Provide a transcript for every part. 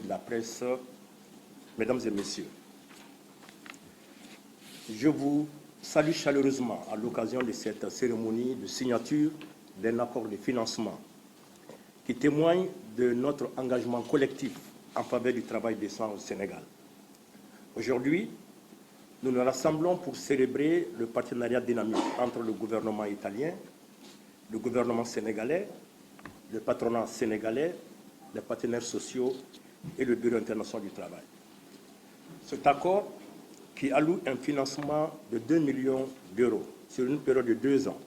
de la presse, mesdames et messieurs, je vous salue chaleureusement à l'occasion de cette cérémonie de signature d'un accord de financement qui témoigne de notre engagement collectif en faveur du travail décent au Sénégal. Aujourd'hui, nous nous rassemblons pour célébrer le partenariat dynamique entre le gouvernement italien, le gouvernement sénégalais, le patronat sénégalais, les partenaires sociaux et le Bureau international du travail. Cet accord, qui alloue un financement de 2 millions d'euros sur une période de 2 ans,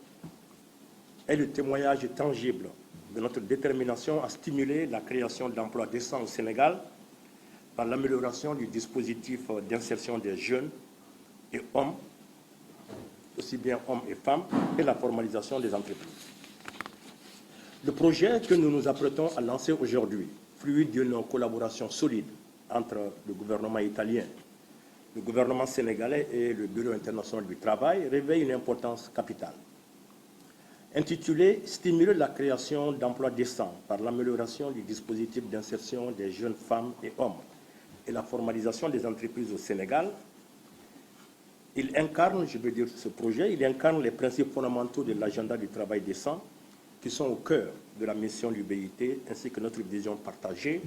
est le témoignage tangible de notre détermination à stimuler la création d'emplois décents au Sénégal par l'amélioration du dispositif d'insertion des jeunes et hommes, aussi bien hommes et femmes, et la formalisation des entreprises. Le projet que nous nous apprêtons à lancer aujourd'hui, fruit d'une collaboration solide entre le gouvernement italien, le gouvernement sénégalais et le Bureau international du travail, revêt une importance capitale. Intitulé « Stimuler la création d'emplois décents par l'amélioration du dispositif d'insertion des jeunes femmes et hommes et la formalisation des entreprises au Sénégal », il incarne, ce projet, il incarne les principes fondamentaux de l'agenda du travail décent qui sont au cœur de la mission du BIT, ainsi que notre vision partagée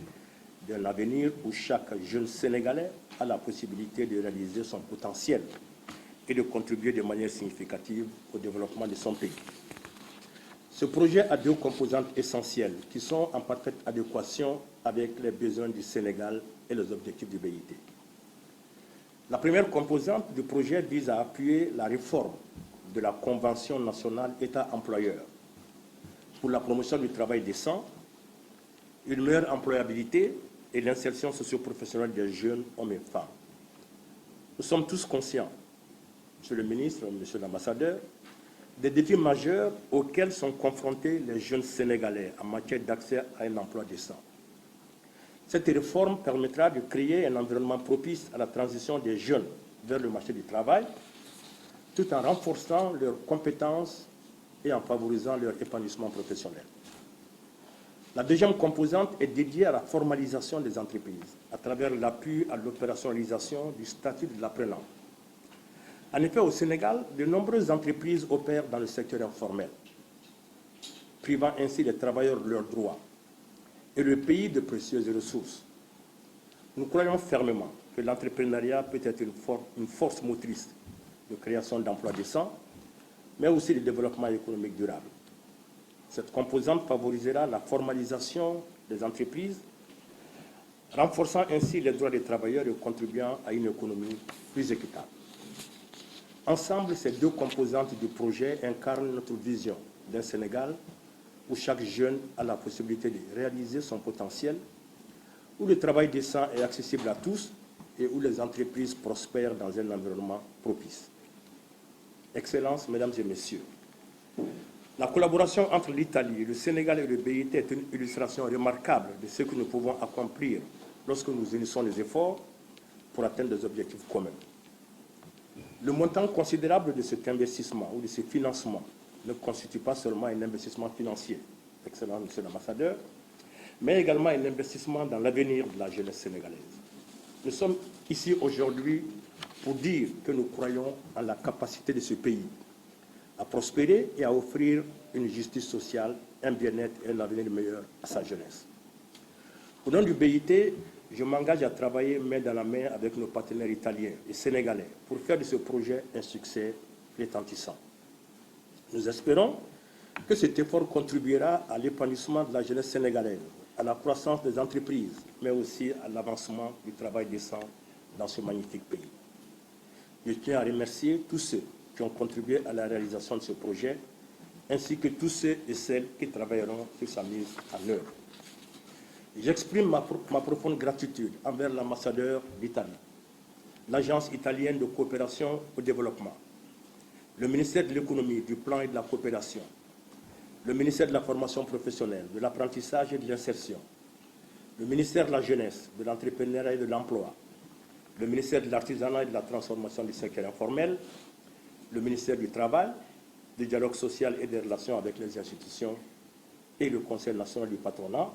d'un avenir où chaque jeune Sénégalais a la possibilité de réaliser son potentiel et de contribuer de manière significative au développement de son pays. Ce projet a 2 composantes essentielles qui sont en parfaite adéquation avec les besoins du Sénégal et les objectifs du BIT. La première composante du projet vise à appuyer la réforme de la Convention nationale État-employeur pour la promotion du travail décent, une meilleure employabilité et l'insertion socio-professionnelle des jeunes hommes et femmes. Nous sommes tous conscients, Monsieur le ministre, Monsieur l'ambassadeur, des défis majeurs auxquels sont confrontés les jeunes Sénégalais en matière d'accès à un emploi décent. Cette réforme permettra de créer un environnement propice à la transition des jeunes vers le marché du travail, tout en renforçant leurs compétences et en favorisant leur épanouissement professionnel. La deuxième composante est dédiée à la formalisation des entreprises, à travers l'appui à l'opérationnalisation du statut de l'apprenant. En effet, au Sénégal, de nombreuses entreprises opèrent dans le secteur informel, privant ainsi les travailleurs de leurs droits et le pays de précieuses ressources. Nous croyons fermement que l'entrepreneuriat peut être une force motrice de création d'emplois décents, mais aussi de développement économique durable. Cette composante favorisera la formalisation des entreprises, renforçant ainsi les droits des travailleurs et contribuant à une économie plus équitable. Ensemble, ces 2 composantes du projet incarnent notre vision d'un Sénégal où chaque jeune a la possibilité de réaliser son potentiel, où le travail décent est accessible à tous et où les entreprises prospèrent dans un environnement propice. Excellences, Mesdames et Messieurs, la collaboration entre l'Italie, le Sénégal et le BIT est une illustration remarquable de ce que nous pouvons accomplir lorsque nous unissons les efforts pour atteindre des objectifs communs. Le montant considérable de cet investissement ou de ce financement ne constitue pas seulement un investissement financier, excellent Monsieur l'ambassadeur, mais également un investissement dans l'avenir de la jeunesse sénégalaise. Nous sommes ici aujourd'hui pour dire que nous croyons en la capacité de ce pays à prospérer et à offrir une justice sociale, un bien-être et un avenir meilleur à sa jeunesse. Au nom du BIT, je m'engage à travailler main dans la main avec nos partenaires italiens et sénégalais pour faire de ce projet un succès retentissant. Nous espérons que cet effort contribuera à l'épanouissement de la jeunesse sénégalaise, à la croissance des entreprises, mais aussi à l'avancement du travail décent dans ce magnifique pays. Je tiens à remercier tous ceux qui ont contribué à la réalisation de ce projet, ainsi que tous ceux et celles qui travailleront sur sa mise en œuvre. J'exprime ma profonde gratitude envers l'ambassadeur d'Italie, l'Agence italienne de coopération au développement, le ministère de l'économie, du plan et de la coopération, le ministère de la formation professionnelle, de l'apprentissage et de l'insertion, le ministère de la jeunesse, de l'entrepreneuriat et de l'emploi, le ministère de l'artisanat et de la transformation du secteur informel, le ministère du Travail, du dialogue social et des relations avec les institutions et le Conseil national du patronat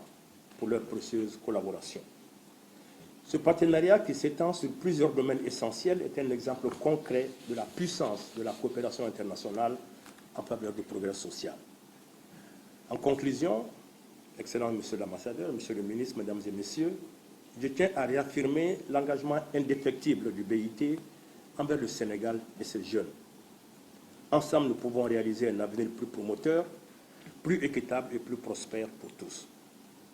pour leur précieuse collaboration. Ce partenariat qui s'étend sur plusieurs domaines essentiels est un exemple concret de la puissance de la coopération internationale en faveur du progrès social. En conclusion, excellent Monsieur l'ambassadeur, Monsieur le ministre, Mesdames et Messieurs, je tiens à réaffirmer l'engagement indéfectible du BIT envers le Sénégal et ses jeunes. Ensemble, nous pouvons réaliser un avenir plus promoteur, plus équitable et plus prospère pour tous.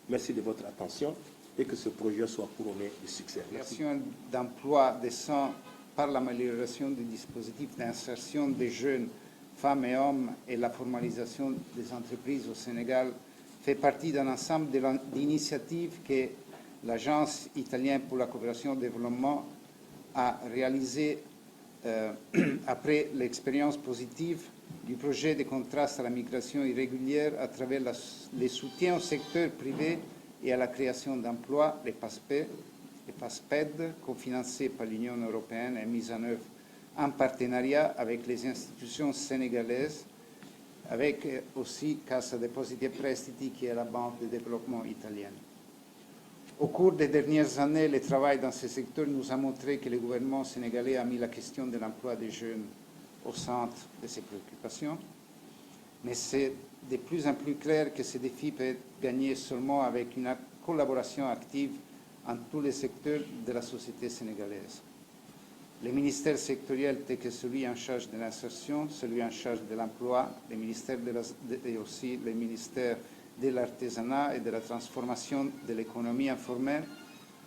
Merci de votre attention et que ce projet soit couronné de succès. La création d'emplois décents par l'amélioration du dispositif d'insertion des jeunes femmes et hommes et la formalisation des entreprises au Sénégal fait partie d'un ensemble d'initiatives que l'Agence italienne pour la coopération au développement a réalisées après l'expérience positive du projet de contraste à la migration irrégulière à travers les soutiens au secteur privé et à la création d'emplois, les PASPED, cofinancés par l'Union européenne et mis en œuvre en partenariat avec les institutions sénégalaises, avec aussi Cassa Depositi e Prestiti, qui est la banque de développement italienne. Au cours des dernières années, le travail dans ce secteur nous a montré que le gouvernement sénégalais a mis la question de l'emploi des jeunes au centre de ses préoccupations, mais c'est de plus en plus clair que ce défi peut être gagné seulement avec une collaboration active en tous les secteurs de la société sénégalaise. Les ministères sectoriels tels que celui en charge de l'insertion, celui en charge de l'emploi, les ministères et aussi les ministères de l'artisanat et de la transformation de l'économie informelle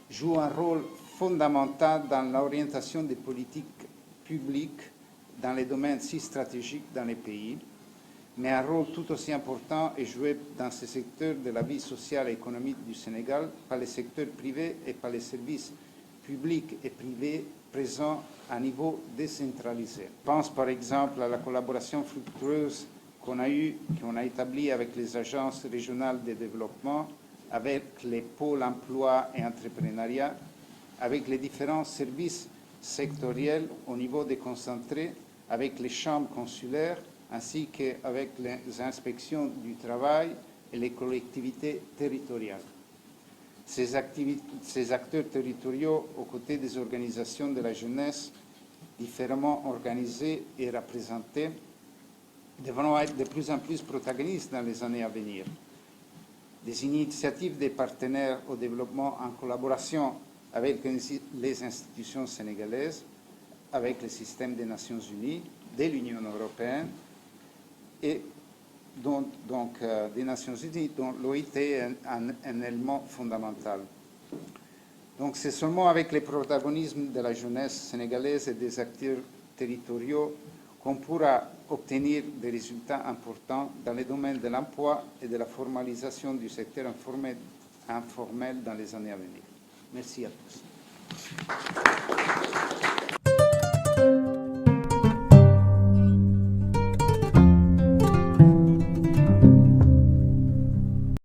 jouent un rôle fondamental dans l'orientation des politiques publiques dans les domaines si stratégiques dans les pays, mais un rôle tout aussi important est joué dans ces secteurs de la vie sociale et économique du Sénégal par les secteurs privés et par les services publics et privés présents à niveau décentralisé. Je pense par exemple à la collaboration fructueuse qu'on a établie avec les agences régionales de développement, avec les pôles emploi et entrepreneuriat, avec les différents services sectoriels au niveau déconcentré, avec les chambres consulaires, ainsi qu'avec les inspections du travail et les collectivités territoriales. Ces acteurs territoriaux, aux côtés des organisations de la jeunesse, différemment organisées et représentées, devront être de plus en plus protagonistes dans les années à venir. Des initiatives des partenaires au développement en collaboration avec les institutions sénégalaises, avec le système des Nations Unies, de l'Union européenne et des Nations Unies, dont l'OIT est un élément fondamental. Donc c'est seulement avec le protagonisme de la jeunesse sénégalaise et des acteurs territoriaux qu'on pourra obtenir des résultats importants dans les domaines de l'emploi et de la formalisation du secteur informel dans les années à venir. Merci à tous.